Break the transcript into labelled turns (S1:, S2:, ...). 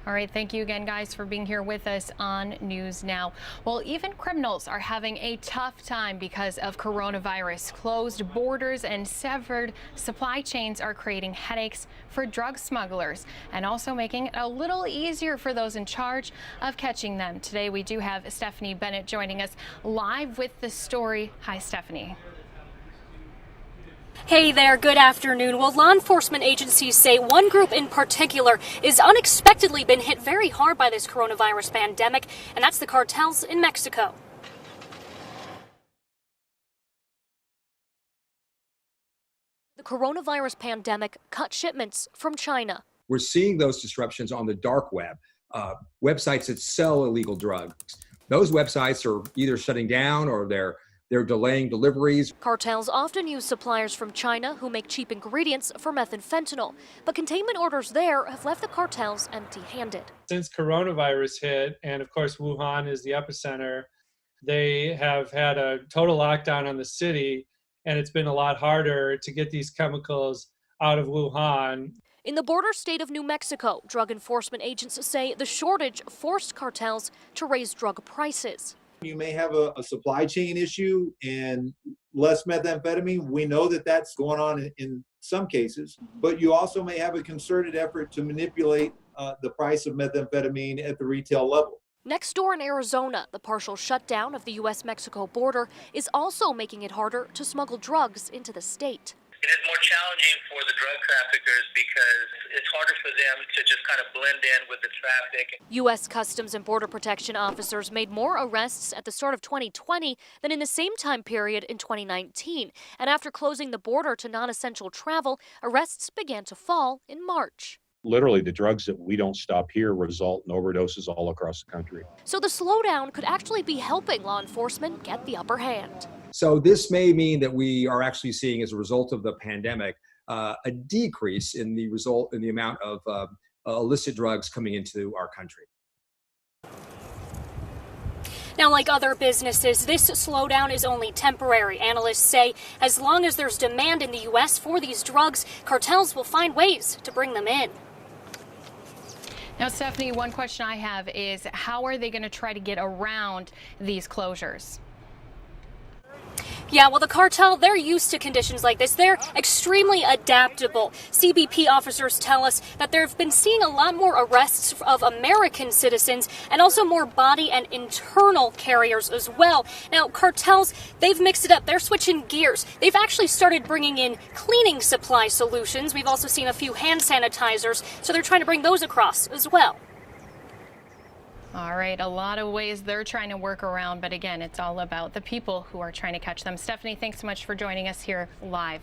S1: All right, thank you again, guys, for being here with us on News Now. Well, even criminals are having a tough time because of coronavirus. Closed borders and severed supply chains are creating headaches for drug smugglers and also making it a little easier for those in charge of catching them. Today, we do have Stephanie Bennett joining us live with the story. Hi, Stephanie.
S2: Hey there, good afternoon. Well, law enforcement agencies say one group in particular is unexpectedly been hit very hard by this coronavirus pandemic, and that's the cartels in Mexico. The coronavirus pandemic cut shipments from China.
S3: We're seeing those disruptions on the dark web, websites that sell illegal drugs. Those websites are either shutting down or they're delaying deliveries.
S2: Cartels often use suppliers from China who make cheap ingredients for meth and fentanyl, but containment orders there have left the cartels empty-handed.
S4: Since coronavirus hit, and of course Wuhan is the epicenter, they have had a total lockdown on the city, and it's been a lot harder to get these chemicals out of Wuhan.
S2: In the border state of New Mexico, drug enforcement agents say the shortage forced cartels to raise drug prices.
S5: You may have a supply chain issue and less methamphetamine. We know that that's going on in some cases, but you also may have a concerted effort to manipulate the price of methamphetamine at the retail level.
S2: Next door in Arizona, the partial shutdown of the U.S.-Mexico border is also making it harder to smuggle drugs into the state.
S6: It is more challenging for the drug traffickers because it's harder for them to just kind of blend in with the traffic.
S2: U.S. Customs and Border Protection officers made more arrests at the start of 2020 than in the same time period in 2019. And after closing the border to non-essential travel, arrests began to fall in March.
S7: Literally, the drugs that we don't stop here result in overdoses all across the country.
S2: So the slowdown could actually be helping law enforcement get the upper hand.
S3: So this may mean that we are actually seeing, as a result of the pandemic, a decrease in the amount of illicit drugs coming into our country.
S2: Now, like other businesses, this slowdown is only temporary. Analysts say as long as there's demand in the U.S. for these drugs, cartels will find ways to bring them in.
S1: Now, Stephanie, one question I have is how are they going to try to get around these closures?
S2: Yeah, well, the cartel, they're used to conditions like this. They're extremely adaptable. CBP officers tell us that they've been seeing a lot more arrests of American citizens and also more body and internal carriers as well. Now, cartels, they've mixed it up. They're switching gears. They've actually started bringing in cleaning supply solutions. We've also seen a few hand sanitizers, so they're trying to bring those across as well.
S1: All right, a lot of ways they're trying to work around, but again, it's all about the people who are trying to catch them. Stephanie, thanks so much for joining us here live.